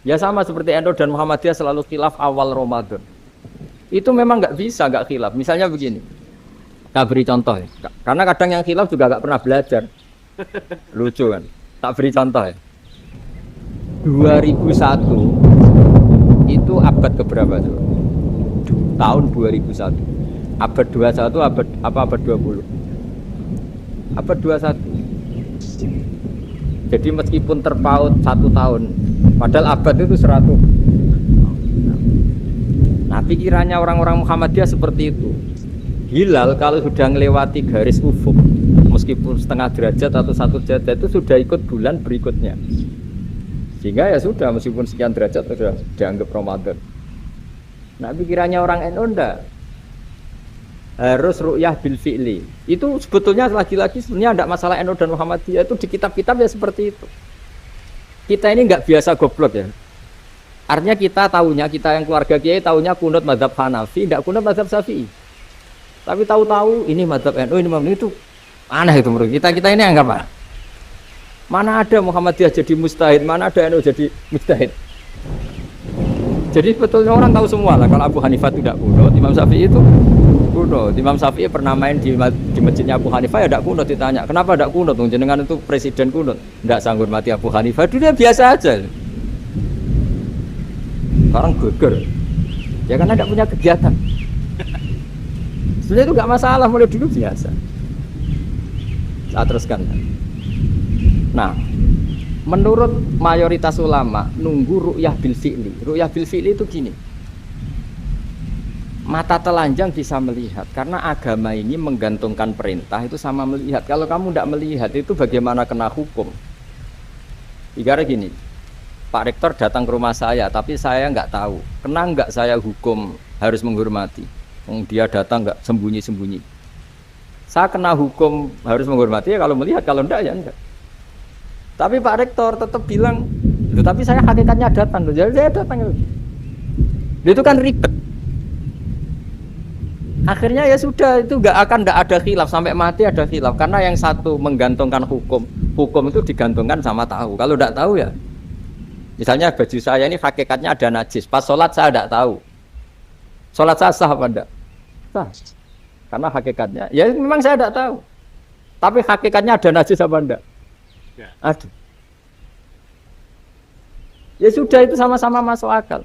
Ya sama seperti NU dan Muhammadiyah selalu khilaf awal Ramadan. Itu memang nggak bisa nggak khilaf. Misalnya begini, tak beri contoh ya. Karena kadang yang khilaf juga nggak pernah belajar. Lucu kan? Tak beri contoh ya. 2001 itu abad keberapa tuh? Tahun 2001. Abad 21 abad apa abad 20? Abad 21. Jadi meskipun terpaut 1 tahun, padahal abad itu 100. Nah pikirannya orang-orang Muhammadiyah seperti itu. Hilal kalau sudah melewati garis ufuk, meskipun setengah derajat atau 1 derajat itu sudah ikut bulan berikutnya. Sehingga ya sudah, meskipun sekian derajat sudah dianggap Ramadan. Nah pikirannya orang NU enggak. Harus ru'yah bil fi'li. Itu sebetulnya lagi-lagi sebenarnya enggak masalah NU dan Muhammadiyah, itu di kitab-kitab ya seperti itu. Kita ini enggak biasa goblok ya. Artinya kita tahunya, kita yang keluarga kiai tahunya kunut mazhab Hanafi, enggak kunut mazhab Syafi'i. Tapi tahu-tahu ini mazhab NU, ini mazhab itu aneh itu menurut kita. Kita ini anggap apa? Mana ada Muhammadiyah jadi mustahid, mana ada NU jadi mustahid. Jadi sebetulnya orang tahu semua lah kalau Abu Hanifah tidak kunut, Imam Syafi'i itu kunut. Imam Syafi'i pernah main di masjidnya Abu Hanifah ya tidak kunut, ditanya kenapa tidak kunut? Jenengan itu presiden kunut, tidak sanggup mati Abu Hanifah, itu dia biasa aja. Sekarang geger, ya karena tidak punya kegiatan. Sebenarnya itu nggak masalah, mulai dulu biasa. Saya teruskan. Nah, menurut mayoritas ulama nunggu ru'yah bil fi'li. Ru'yah bil fi'li itu gini. Mata telanjang bisa melihat karena agama ini menggantungkan perintah itu sama melihat. Kalau kamu tidak melihat itu bagaimana kena hukum? Ibarat gini. Pak Rektor datang ke rumah saya tapi saya nggak tahu. Kena nggak saya hukum harus menghormati? Dia datang nggak sembunyi-sembunyi. Saya kena hukum harus menghormati ya kalau melihat, kalau enggak ya enggak. Tapi Pak Rektor tetap bilang, tapi saya hakikatnya datang, jadi saya datang. Itu kan ribet. Akhirnya ya sudah, itu nggak ada khilaf sampai mati ada khilaf karena yang satu menggantungkan hukum itu digantungkan sama tahu. Kalau enggak tahu ya, misalnya baju saya ini hakikatnya ada najis, pas sholat saya enggak tahu. Sholat saya sah apa enggak? Sah. Karena hakikatnya, ya memang saya enggak tahu. Tapi hakikatnya ada najis apa enggak? Ada. Ya sudah, itu sama-sama masuk akal.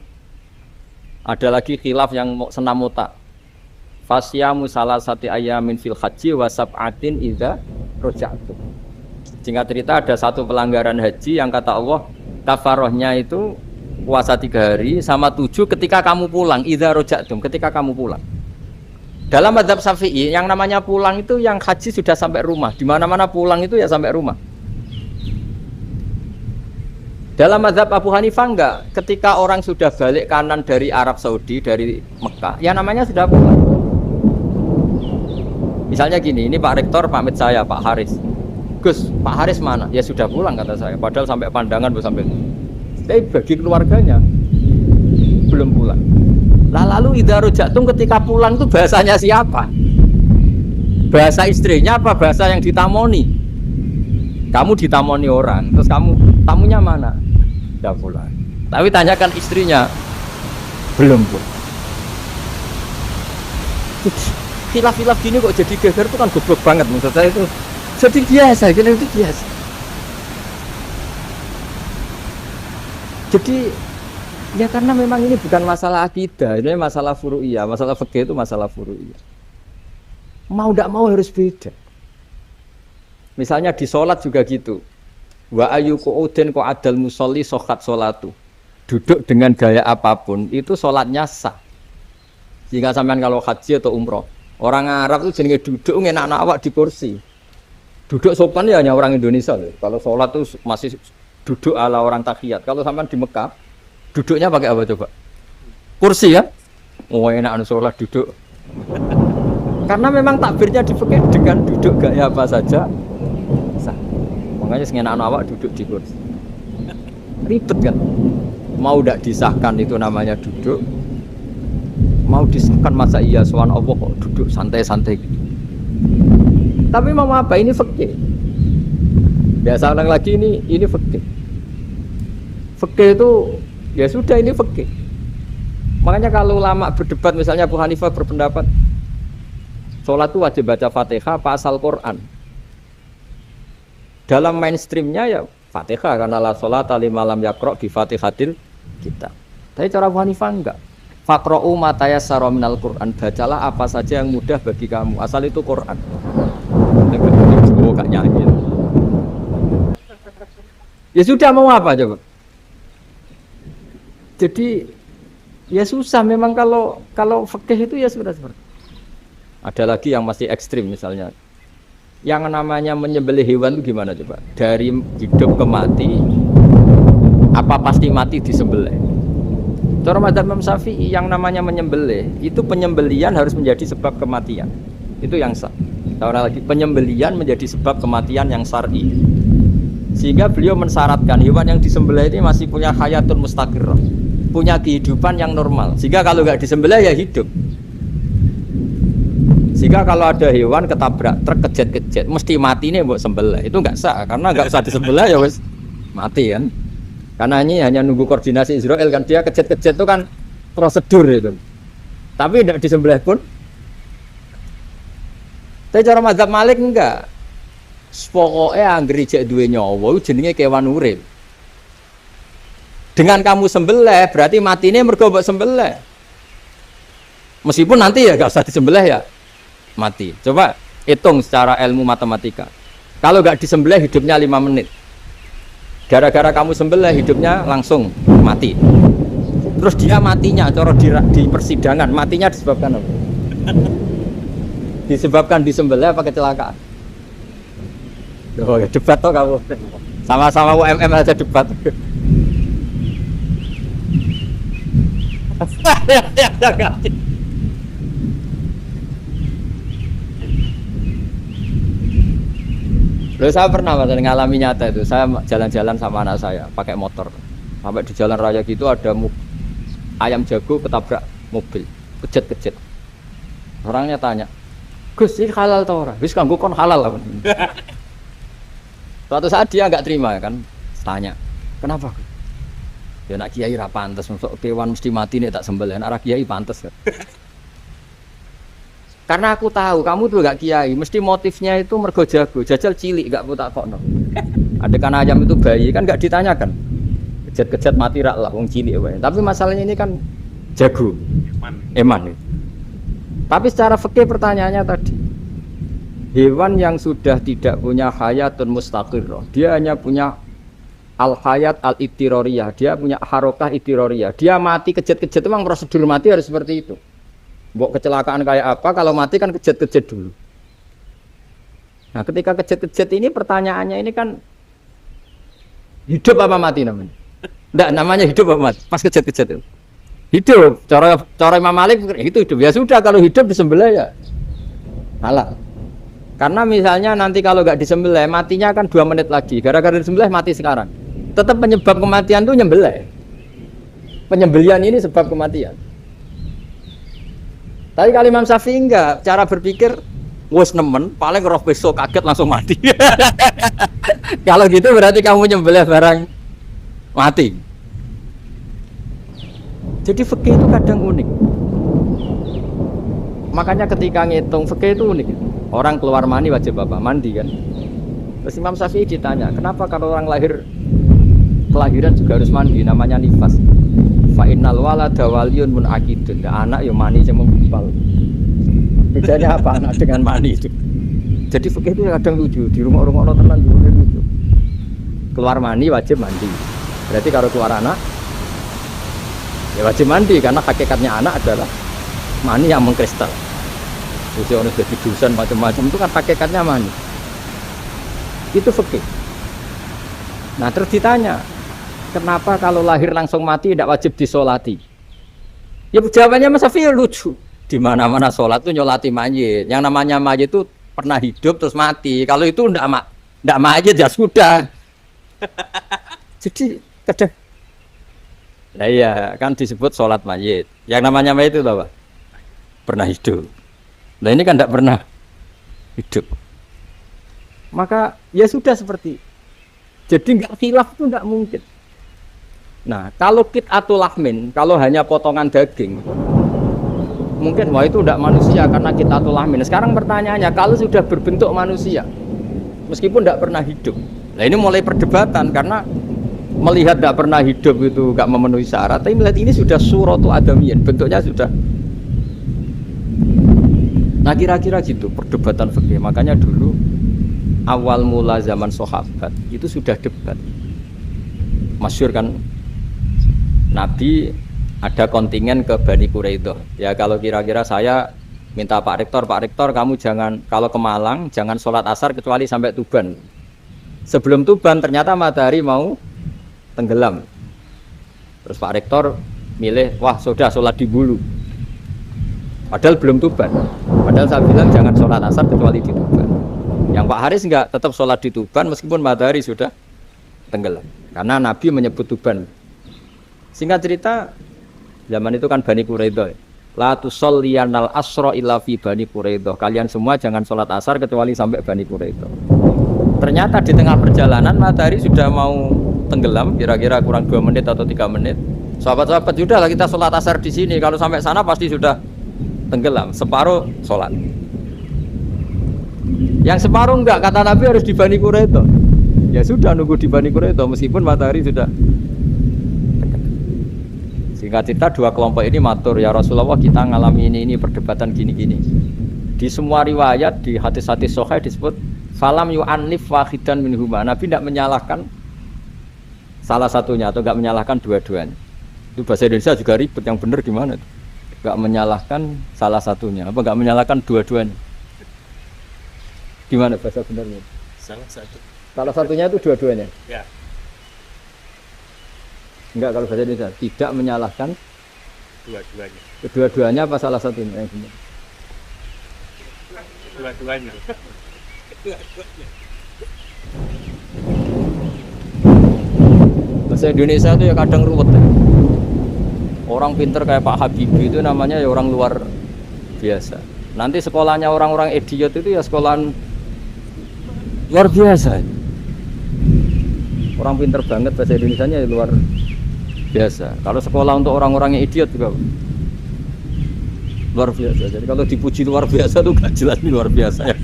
Ada lagi khilaf yang senam otak. Fasyamu salasati ayamin fil haji wa sab'atin idza raja'tum. Singkat cerita ada satu pelanggaran haji yang kata Allah kafarohnya itu puasa 3 hari sama 7 ketika kamu pulang, idza raja'tum, ketika kamu pulang. Dalam mazhab Syafi'i yang namanya pulang itu yang haji sudah sampai rumah. Di mana-mana pulang itu ya sampai rumah. Dalam mazhab Abu Hanifah enggak, ketika orang sudah balik kanan dari Arab Saudi, dari Mekah, ya namanya sudah pulang. Misalnya gini, ini Pak Rektor pamit saya, Pak Haris. Gus, Pak Haris mana? Ya sudah pulang kata saya, padahal sampai pandangan belum sampai. Tapi bagi keluarganya belum pulang. Lalu idza raja'tum ketika pulang itu bahasanya siapa? Bahasa istrinya apa bahasa yang ditamoni? Kamu ditamoni orang, terus kamu tamunya mana? Sudah pulang. Tapi tanyakan istrinya, belum pulang. Khilaf-khilaf gini kok jadi geger itu kan goblok banget menurut saya itu. Jadi biasa, gini itu biasa. Jadi ya karena memang ini bukan masalah akidah, ini masalah furu'iyah, masalah fikih itu masalah furu'iyah. Mau tidak mau harus beda. Misalnya di sholat juga gitu. Wa ayu qu'udin qu'adal musolli sokhat sholatu. Duduk dengan gaya apapun itu sholatnya sah. Jika sampean kalau haji atau umroh, orang Arab itu jenenge duduk ngenak awak di kursi. Duduk sopan ya hanya orang Indonesia loh. Kalau sholat tuh masih duduk ala orang tahiyat. Kalau sampean di Mekah, duduknya pakai apa coba? Kursi ya? Oh enak sholat duduk. Karena memang takbirnya dipakai dengan duduk gaya apa saja. Sah. Makanya sengenak awak duduk di kursi. Ribet kan? Mau tidak disahkan itu namanya duduk. Mau disahkan masa iya soal Allah kok duduk santai-santai gitu. Tapi mau apa? Ini fikih. Biasa ulang lagi ini fikih. Fikih itu Ya sudah, ini fikih. Makanya kalau ulama berdebat, misalnya Abu Hanifah berpendapat sholat itu wajib baca Fatihah apa asal Quran. Dalam mainstreamnya ya Fatihah, karena la sholata liman lam yaqra bi Fatihatil kitab. Tapi cara Abu Hanifah enggak. Faqra'u ma tayassara minal Qur'an, bacalah apa saja yang mudah bagi kamu, asal itu Quran. Oh, gak nyanyi. Ya sudah, mau apa coba? Jadi ya susah memang kalau fikih itu ya sudah seperti. Ada lagi yang masih ekstrim misalnya. Yang namanya menyembelih hewan itu gimana coba? Dari hidup ke mati, apa pasti mati disembelih? Cara madzhab Imam Syafi'i yang namanya menyembelih itu penyembelian harus menjadi sebab kematian. Itu yang sah. Orang lagi penyembelian menjadi sebab kematian yang syar'i. Sehingga beliau mensyaratkan hewan yang disembelih ini masih punya hayatun mustaqirrah, punya kehidupan yang normal. Sehingga kalau nggak disembelih ya hidup. Sehingga kalau ada hewan ketabrak truk kejet-kejet mesti mati nih buat sembelih. Itu nggak sah karena nggak usah disembelih ya wes mati kan. Karena ini hanya nunggu koordinasi Israel kan, dia kejet-kejet itu kan prosedur itu. Tapi tidak disembelih pun. Tapi cara mazhab Malik enggak. Pokoknya anggere jek duwe nyawa jenenge kewan urip. Dengan kamu sembelih berarti matine mergo mbok sembelih. Meskipun nanti ya enggak usah disembelih ya mati. Coba hitung secara ilmu matematika. Kalau enggak disembelih hidupnya 5 menit. Gara-gara kamu sembelih hidupnya langsung mati. Terus dia matinya cara di persidangan matinya disebabkan apa? Disebabkan disembelih apa kecelakaan? Oh ya debat toh kamu. Sama-sama UMM aja debat. Loh, saya pernah ngalami nyata itu. Saya jalan-jalan sama anak saya pakai motor. Sampai di jalan raya gitu ada ayam jago ketabrak mobil, kejet-kejet. Orangnya tanya, "Gus, ini halal tau ora?" Wis kanggo kon halal lah. Suatu saat dia enggak terima kan, tanya, "Kenapa?" Ya nak kiai ra pantes, masuk kewan mesti mati nek tak sembelih. Nak kiai pantes. Karena aku tahu kamu tuh gak kiai, mesti motifnya itu mergo jago, jajal cilik gak putak kokno. Adekan ayam itu bayi kan gak ditanyakan. Kejet-kejet mati rak lah wong cilik wae. Tapi masalahnya ini kan jago. Eman. Tapi secara fikih pertanyaannya tadi. Hewan yang sudah tidak punya hayatun mustaqirrah, dia hanya punya al-hayat al-ittiroriyah, dia punya harokah ittiroriyah. Dia mati kejet-kejet memang prosedur mati harus seperti itu. Mbok kecelakaan kayak apa, kalau mati kan kejet-kejet dulu. Nah ketika kejet-kejet ini pertanyaannya ini kan hidup apa mati namanya? Enggak, namanya hidup apa mati? Pas kejet-kejet itu hidup, cara Imam Malik itu hidup. Ya sudah, kalau hidup disembelih ya halal. Karena misalnya nanti kalau nggak disembelih matinya kan 2 menit lagi, gara-gara disembelih mati sekarang. Tetap penyebab kematian itu nyembelih. Penyembelian ini sebab kematian. Tapi kalau Imam Syafi'i enggak, cara berpikir wes nemen, paling roh besok kaget langsung mati. Kalau gitu berarti kamu nyembelih barang mati. Jadi fikih itu kadang unik. Makanya ketika ngitung fikih itu unik. Orang keluar mani wajib apa? Mandi kan. Terus Imam Syafi'i ditanya, kenapa kalau orang lahir kelahiran juga harus mandi? Namanya nifas. Fa innal walada waliyun munaqidun. Anak ya mani yang menggumpal. Bedanya apa anak dengan mani itu? Jadi fikih itu kadang lucu. Di rumah-rumah orang tenan juga lucu. Keluar mani wajib mandi. Berarti kalau keluar anak ya wajib mandi karena hakikatnya anak adalah mani yang mengkristal. Terus orang jadi dosen macam-macam itu kan hakikatnya mani. Itu fikih. Nah terus ditanya, kenapa kalau lahir langsung mati tidak wajib disolati? Ya jawabannya Mas Syafi'i lucu. Di mana-mana sholat itu nyolati mayit. Yang namanya mayit itu pernah hidup terus mati. Kalau itu ndak mayit ya sudah. Jadi kadang, nah iya kan disebut sholat mayit. Yang namanya mayit itu apa? Pernah hidup. Nah ini kan ndak pernah hidup. Maka ya sudah seperti. Jadi nggak khilaf itu nggak mungkin. Nah, kalau qit'atul lahmin, kalau hanya potongan daging, mungkin wah itu tidak manusia karena qit'atul lahmin. Sekarang pertanyaannya, kalau sudah berbentuk manusia, meskipun tidak pernah hidup, nah ini mulai perdebatan karena melihat tidak pernah hidup itu nggak memenuhi syarat, tapi melihat ini sudah suratu adamiyin, bentuknya sudah. Nah kira-kira gitu perdebatan fikih. Makanya dulu awal mula zaman sahabat itu sudah debat. Masyhur kan, Nabi ada kontingen ke Bani Quraidah. Ya kalau kira-kira saya minta Pak Rektor kamu jangan, kalau ke Malang jangan sholat asar kecuali sampai Tuban. Sebelum Tuban ternyata matahari mau tenggelam. Terus Pak Rektor milih, wah sudah sholat di Bulu. Padahal belum Tuban. Padahal saya bilang jangan sholat asar kecuali di Tuban. Yang Pak Haris enggak, tetap sholat di Tuban meskipun matahari sudah tenggelam. Karena Nabi menyebut Tuban. Singkat cerita, zaman itu kan Bani Quraidah. La tusolliyanal asra illa fi Bani Quraidah. Kalian semua jangan sholat asar kecuali sampai Bani Quraidah. Ternyata di tengah perjalanan matahari sudah mau tenggelam, kira-kira kurang 2 menit atau 3 menit. Sahabat-sahabat, sudahlah kita sholat asar di sini. Kalau sampai sana pasti sudah tenggelam. Separuh sholat. Yang separuh enggak, kata Nabi harus di Bani Quraidah. Ya sudah nunggu di Bani Quraidah meskipun matahari sudah. Singkat cerita dua kelompok ini matur, ya Rasulullah kita ngalami ini perdebatan gini-gini. Di semua riwayat di hadis-hadis sahih disebut falam yu'annif wahidan minhuma. Nabi tidak menyalahkan salah satunya atau enggak menyalahkan dua-duanya. Itu bahasa Indonesia juga ribet, yang benar gimana itu? Enggak menyalahkan salah satunya apa enggak menyalahkan dua-duanya? Gimana bahasa benernya? Salah satunya itu dua-duanya. Ya. Enggak, kalau bahasa Indonesia tidak menyalahkan Dua-duanya. kedua-duanya apa salah satunya yang benar? Dua-duanya. Bahasa Indonesia itu ya kadang ruwet ya. Orang pinter kayak Pak Habibie itu namanya ya orang luar biasa. Nanti sekolahnya orang-orang idiot itu ya sekolahan luar biasa. Orang pinter banget bahasa Indonesianya ya luar biasa. Kalau sekolah untuk orang-orang yang idiot juga luar biasa. Jadi kalau dipuji luar biasa tuh gak jelas ini luar biasa ya.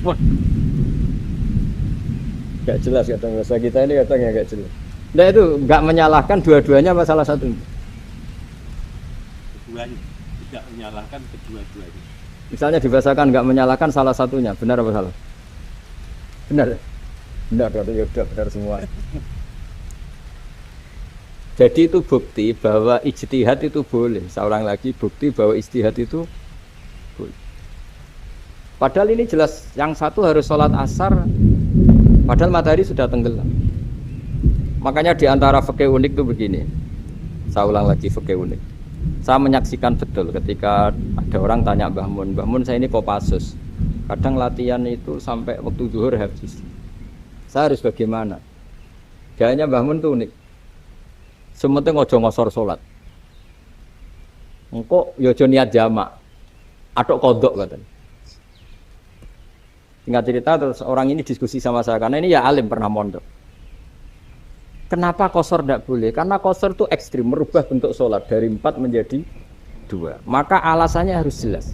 Gak jelas kadang bahasa kita ini kadang ya gak jelas. Nah itu gak menyalahkan dua-duanya apa salah satu? Keduanya. Tidak menyalahkan kedua-duanya. Misalnya dibahasakan gak menyalahkan salah satunya, benar apa salah? Benar. Benar, ya udah benar semua. Jadi itu bukti bahwa ijtihad itu boleh. Seorang lagi bukti bahwa ijtihad itu boleh. Padahal ini jelas yang satu harus sholat asar, padahal matahari sudah tenggelam. Makanya di antara fikih unik itu begini. Saya ulang lagi fikih unik. Saya menyaksikan betul ketika ada orang tanya Mbah Mun saya ini Kopassus. Kadang latihan itu sampai waktu zuhur habis. Saya harus bagaimana? Gayanya Mbah Mun itu unik. Sementing ojo ngosor sholat. Engkau yojo niat jamak, atau kodok katanya. Singkat cerita terus orang ini diskusi sama saya karena ini ya alim pernah mondok. Kenapa kosor tidak boleh? Karena kosor itu ekstrim, merubah bentuk sholat dari 4 menjadi 2. Maka alasannya harus jelas.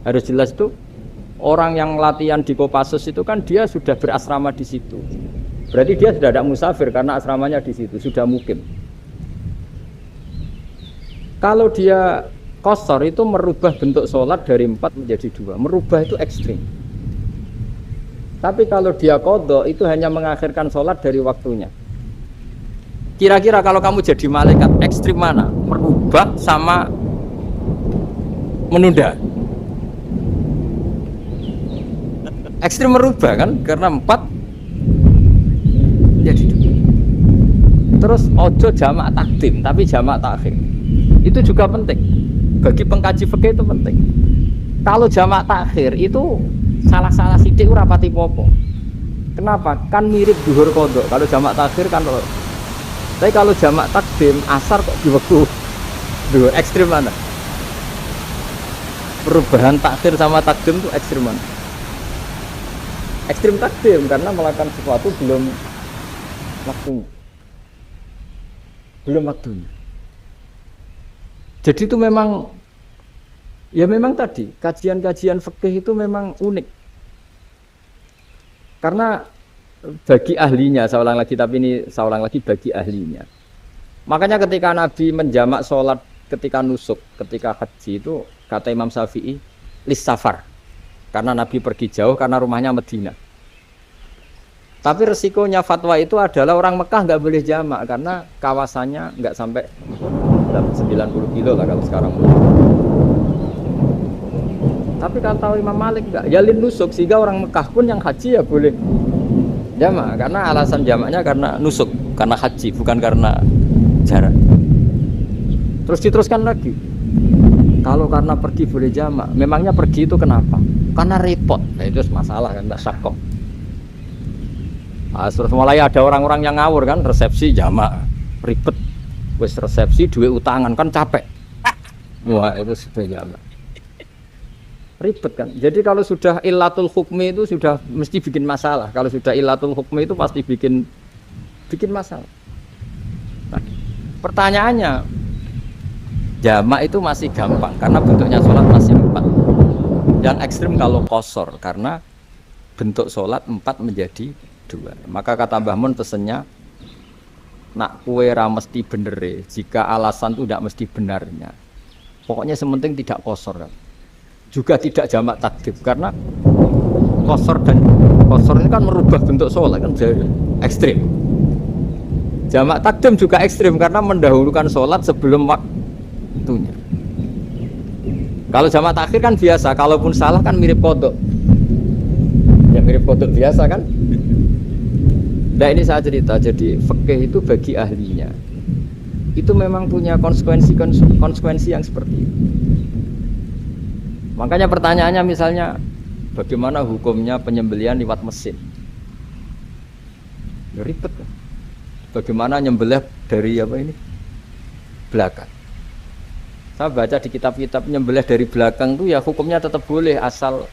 Harus jelas itu orang yang latihan di Kopassus itu kan dia sudah berasrama di situ. Berarti dia sudah tidak musafir karena asramanya di situ, sudah mukim. Kalau dia kosor itu merubah bentuk sholat dari 4 menjadi 2. Merubah itu ekstrim. Tapi kalau dia qadha itu hanya mengakhirkan sholat dari waktunya. Kira-kira kalau kamu jadi malaikat ekstrim mana? Merubah sama menunda? Ekstrim merubah kan? Karena 4 menjadi 2. Terus ojo jamak takdim tapi jamak takhir. Itu juga penting. Bagi pengkaji fikih itu penting. Kalau jamak takhir itu salah-salah sidik ora pati popo. Kenapa? Kan mirip zuhur qadha. Kalau jamak takhir kan lho. Tapi kalau jamak takdim asar kok di waktu zuhur ekstrim mana? Perubahan takhir sama takdim itu ekstrim mana? Ekstrim takdim karena melakukan sesuatu belum waktunya. belum waktunya. Jadi itu memang, ya memang tadi kajian-kajian fikih itu memang unik. Karena bagi ahlinya, saya ulang lagi, tapi ini saya ulang lagi bagi ahlinya. Makanya ketika Nabi menjamak sholat ketika nusuk, ketika haji itu kata Imam Syafi'i lis safar. Karena Nabi pergi jauh karena rumahnya Madinah. Tapi resikonya fatwa itu adalah orang Mekah nggak boleh jamak karena kawasannya nggak sampai 90 kilo lah kalau sekarang. Tapi kata Imam Malik nggak, ya lin nusuk, sehingga orang Mekah pun yang haji ya boleh jamak karena alasan jamaknya karena nusuk, karena haji bukan karena jarak. Terus diteruskan lagi, kalau karena pergi boleh jamak, memangnya pergi itu kenapa? Karena repot. Nah itu masalah kan, tidak sakok. Nah, terus mulai ada orang-orang yang ngawur kan, resepsi jamak ribet, wis resepsi duit utangan kan capek. Wah itu sudah jamak ribet kan. Jadi kalau sudah illatul hukmi itu sudah mesti bikin masalah. Kalau sudah illatul hukmi itu pasti bikin masalah. Nah, pertanyaannya, jamak itu masih gampang karena bentuknya sholat masih 4. Yang ekstrim kalau qasar karena bentuk sholat 4 menjadi 2. Maka kata Mbah Mun pesennya, nak kue ra mesti bener, jika alasan itu tidak mesti benarnya. Pokoknya sementing tidak qasar kan. Juga tidak jamak takdim karena qasar ini kan merubah bentuk sholat kan jadi ekstrim. Jamak takdim juga ekstrim karena mendahulukan sholat sebelum waktunya. Kalau jamak takhir kan biasa, kalaupun salah kan mirip kodok. Ya mirip kodok biasa kan. Nah ini saya cerita, jadi fikih itu bagi ahlinya itu memang punya konsekuensi yang seperti itu. Makanya pertanyaannya misalnya, bagaimana hukumnya penyembelihan lewat mesin? Ya, ribet kan? Bagaimana nyembelih dari belakang? Saya baca di kitab-kitab nyembelih dari belakang itu ya hukumnya tetap boleh asal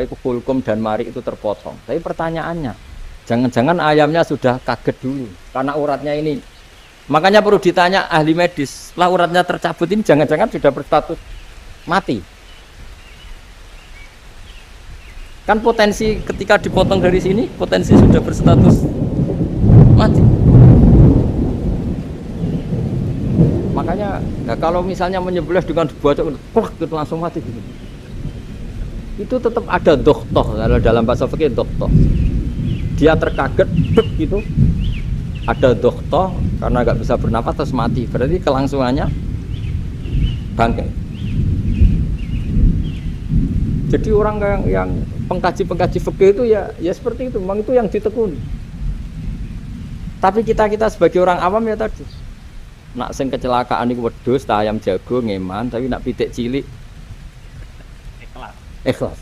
itu hulkum dan mari itu terpotong. Tapi pertanyaannya, jangan-jangan ayamnya sudah kaget dulu karena uratnya ini. Makanya perlu ditanya ahli medis, setelah uratnya tercabut ini jangan-jangan sudah berstatus mati. Kan potensi ketika dipotong dari sini, potensi sudah berstatus mati. Makanya, nah kalau misalnya menyembelih dengan dibacok, itu langsung mati gitu. Itu tetap ada doktoh, dalam bahasa fikih doktoh. Dia terkaget, gitu. Ada doktoh karena nggak bisa bernafas terus mati. Berarti kelangsungannya bangkai. Jadi orang yang pengkaji fikih itu ya seperti itu, memang itu yang ditekuni. Tapi kita sebagai orang awam ya tadi, nak sing kecelakaan itu wedhus, ayam jago ngeman, tapi nak pitik cilik ikhlas.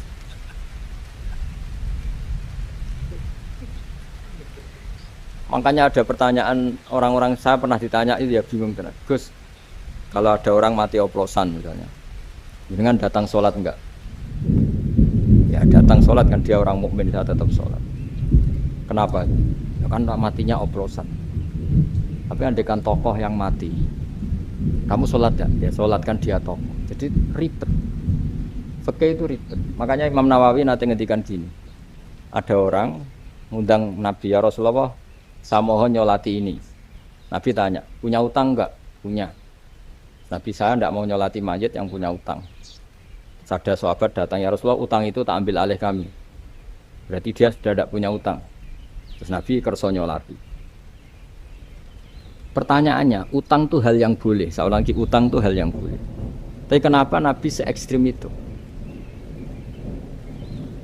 Makanya ada pertanyaan orang-orang, saya pernah ditanya itu ya bingung tenan. Gus, kalau ada orang mati oplosan misalnya, dengan datang sholat enggak? Ya datang sholat kan, dia orang mukmin, saya tetap sholat. Kenapa? Ya kan matinya oplosan. Tapi andaikan tokoh yang mati, kamu sholat ya? Ya sholat kan dia tokoh. Jadi ribet. Fikih itu ribet. Makanya Imam Nawawi nanti ngendikan gini. Ada orang ngundang Nabi, ya Rasulullah, saya mohon nyolati ini. Nabi tanya, punya utang enggak? Punya. Nabi, saya enggak mau nyolati mayit yang punya utang. Ada sahabat datang, ya Rasulullah, utang itu tak ambil alih kami. Berarti dia sudah tidak punya utang. Terus Nabi kerso nyolati. Pertanyaannya, utang itu hal yang boleh. Saya ulangi, utang itu hal yang boleh. Tapi kenapa Nabi se-ekstrim itu?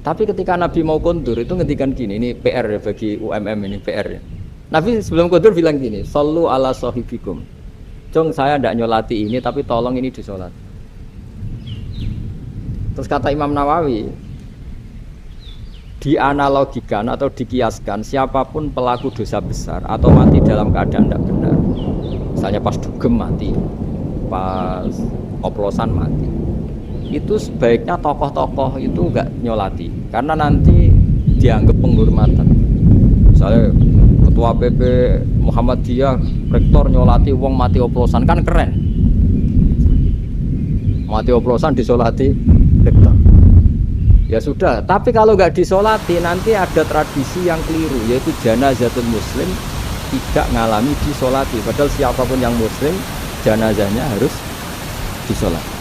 Tapi ketika Nabi mau kondur itu ngendikan gini, ini PR ya bagi UMM, ini PR ya. Nabi sebelum kondur bilang gini, sallu ala sahibikum. Jong, saya tidak nyolati ini, tapi tolong ini disolat. Terus kata Imam Nawawi, dianalogikan atau dikiaskan siapapun pelaku dosa besar atau mati dalam keadaan tidak benar, misalnya pas dugem mati, pas oplosan mati, itu sebaiknya tokoh-tokoh itu enggak nyolati karena nanti dianggap penghormatan. Misalnya ketua PP Muhammadiyah rektor nyolati wong mati oplosan kan keren. Mati oplosan disolati rektor. Ya sudah, tapi kalau nggak disolati nanti ada tradisi yang keliru, yaitu janazatul muslim tidak ngalami disolati. Padahal siapapun yang muslim, janazahnya harus disolati.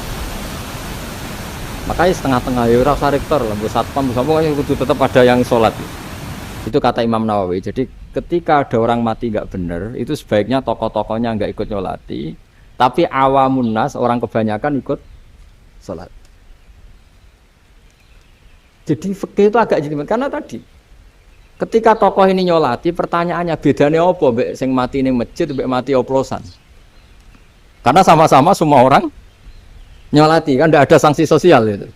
Makanya setengah-tengah ya ora usah rektor lah, satpam sama itu tetap ada yang sholat. Itu kata Imam Nawawi. Jadi ketika ada orang mati nggak benar, itu sebaiknya tokoh-tokohnya nggak ikut nyolati, tapi awamun nas, orang kebanyakan ikut sholat. Jadi fikih itu agak jelimet karena tadi ketika tokoh ini nyolati, pertanyaannya bedanya apa mbek sing mati ning masjid mbek mati oplosan? Karena sama-sama semua orang nyolati, kan tidak ada sanksi sosial itu.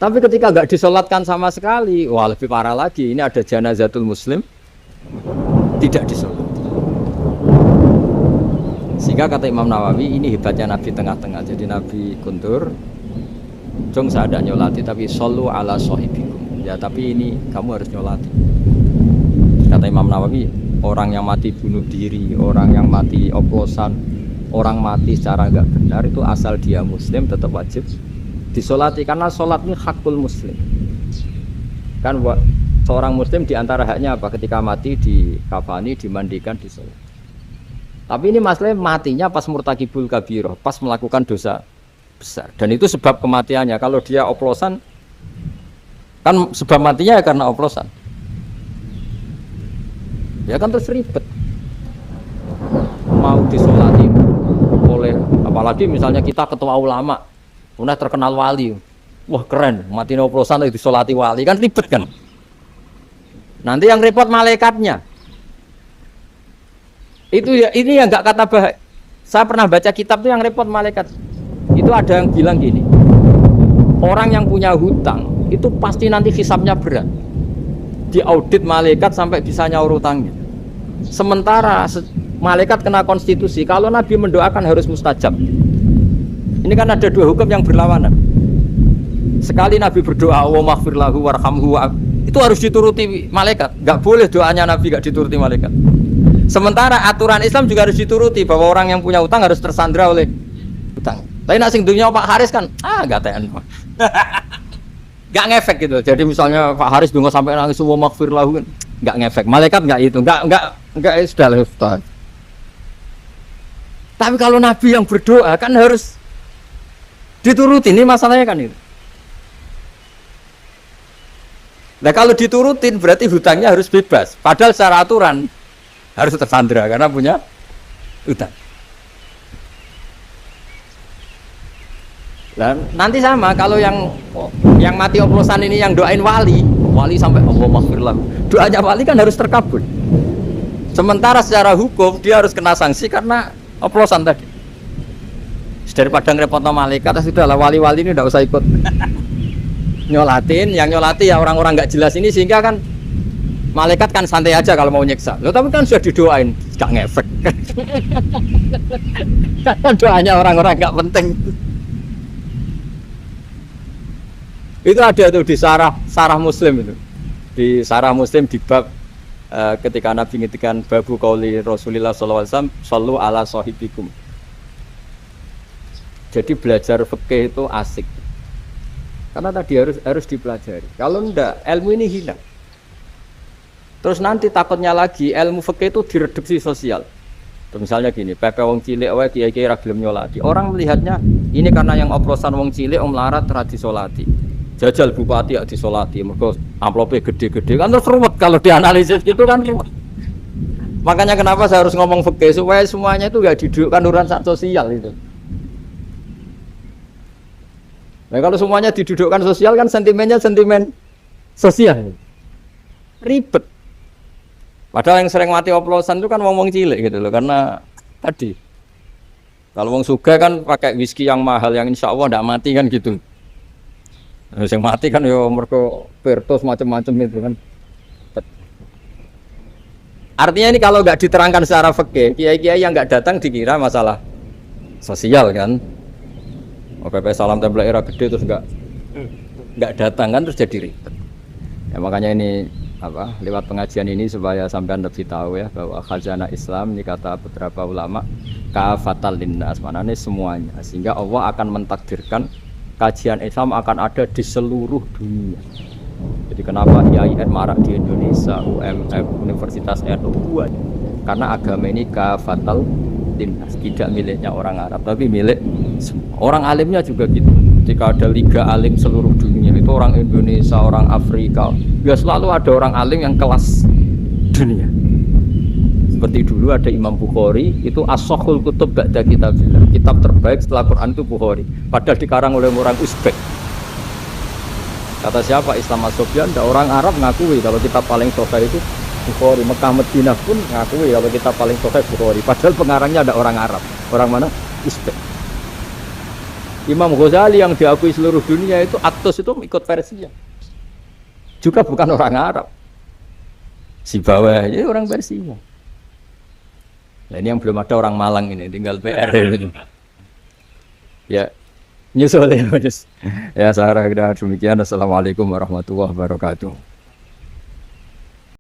Tapi ketika nggak disolatkan sama sekali, wah lebih parah lagi. Ini ada janazatul muslim tidak disolati. Sehingga kata Imam Nawawi ini hebatnya Nabi tengah-tengah. Jadi Nabi kuntur. Jong saya ada nyolati tapi shollu ala sahibikum. Ya tapi ini kamu harus nyolati. Kata Imam Nawawi, orang yang mati bunuh diri, orang yang mati oplosan, orang mati secara enggak benar itu asal dia muslim tetap wajib disolati karena sholat ini hakul muslim. Kan seorang muslim diantara haknya apa? Ketika mati dikafani, dimandikan, disolat. Tapi ini masalahnya matinya pas murtakibul kabiroh, pas melakukan dosa besar, dan itu sebab kematiannya. Kalau dia oplosan kan sebab matinya ya karena oplosan, ya kan terus ribet mau disolati oleh, apalagi misalnya kita ketua ulama udah terkenal wali, wah keren mati oplosan itu disolati wali, kan ribet kan. Nanti yang repot malaikatnya itu ya, ini yang nggak kata bahaya. Saya pernah baca kitab tuh yang repot malaikat. Itu ada yang bilang gini, orang yang punya hutang itu pasti nanti hisabnya berat, diaudit malaikat sampai bisa nyaur hutangnya. Sementara malaikat kena konstitusi, kalau Nabi mendoakan harus mustajab. Ini kan ada dua hukum yang berlawanan. Sekali Nabi berdoa wa maghfir lahu warhamhu, itu harus dituruti malaikat. Nggak boleh doanya Nabi nggak dituruti malaikat. Sementara aturan Islam juga harus dituruti, bahwa orang yang punya hutang harus tersandra oleh hutang. Tapi nak sing dunia Pak Haris kan, gatean. Gak ngefek gitu. Jadi misalnya Pak Haris dungo sampai nangis wa maghfir lahu kan, gak ngefek. Malaikat gak itu, gak sudah lewat. Tapi kalau Nabi yang berdoa kan harus dituruti. Ini masalahnya kan itu. Nah kalau diturutin berarti hutangnya harus bebas. Padahal secara aturan harus tersandra karena punya hutang. Dan nanti sama kalau yang mati oplosan ini yang doain wali sampai Allah maghfirlah, doanya wali kan harus terkabul. Sementara secara hukum dia harus kena sanksi karena oplosan tadi. Daripada ngerepotno malaikat, sudahlah wali-wali ini tidak usah ikut nyolatin. Yang nyolati ya orang-orang nggak jelas ini, sehingga kan malaikat kan santai aja kalau mau nyiksa. Loh tapi kan sudah didoain, gak ngefek. Kan doanya orang-orang nggak penting. Itu ada tuh di sarah Muslim itu. Di sarah Muslim di bab ketika Nabi ngitikan babu qauli Rasulullah sallallahu alaihi wasallam shallu ala sahibikum. Jadi belajar fikih itu asik. Karena tadi harus dipelajari. Kalau enggak ilmu ini hilang. Terus nanti takutnya lagi ilmu fikih itu direduksi sosial. Misalnya gini, pepe wong cilik wae kiai-kiai ra gelem nyolati. Orang melihatnya ini karena yang oplosan wong cilik om larat ra disolati. Jajal bupati ya disolati, mergo amplopnya gede-gede kan terus ruwet kalau dianalisis gitu kan ruwet. Makanya kenapa saya harus ngomong fikih supaya semuanya itu enggak didudukkan urusan sosial itu. Nah kalau semuanya didudukkan sosial kan sentimennya sentimen sosial. Ribet. Padahal yang sering mati oplosan itu kan wong-wong cilik gitu loh, karena tadi kalau wong sugih kan pakai whisky yang mahal yang insya Allah tidak mati kan gitu. Yang mati kan yo mergo Virtus macam-macam itu kan. Artinya ini kalau nggak diterangkan secara fikih, kiai-kiai yang nggak datang dikira masalah sosial kan. PP salam tempel era gede terus nggak datang kan terus jadi ribet. Ya makanya ini lewat pengajian ini supaya sampean lebih tahu ya bahwa khazanah Islam ini kata beberapa ulama kafatal linnas, maknanya semuanya, sehingga Allah akan mentakdirkan kajian Islam akan ada di seluruh dunia. Jadi kenapa IAIN marak di Indonesia, UMF, Universitas NU buat? Karena agama ini kafatal linnas, tidak miliknya orang Arab tapi milik semua. Orang alimnya juga gitu. Jika ada liga alim seluruh dunia, itu orang Indonesia, orang Afrika, ya selalu ada orang alim yang kelas dunia. Seperti dulu ada Imam Bukhari, itu as-sahhul kutub ba'da kitabillah, kitab terbaik setelah Quran itu Bukhari, padahal dikarang oleh orang Uzbek. Kata siapa? Islam As-Sofyan, ada orang Arab ngakui kalau kitab paling sahih itu Bukhari. Mekah Madinah pun ngakui kalau kitab paling sahih Bukhari, padahal pengarangnya ada orang Arab. Orang mana? Uzbek. Imam Ghazali yang diakui seluruh dunia itu Atos itu ikut Persia, juga bukan orang Arab, si bawah jadi orang Persia. Nah, ini yang belum ada orang Malang ini, tinggal PR ini. Ya nyusul ya, ya saya kira demikian. Assalamualaikum warahmatullahi wabarakatuh.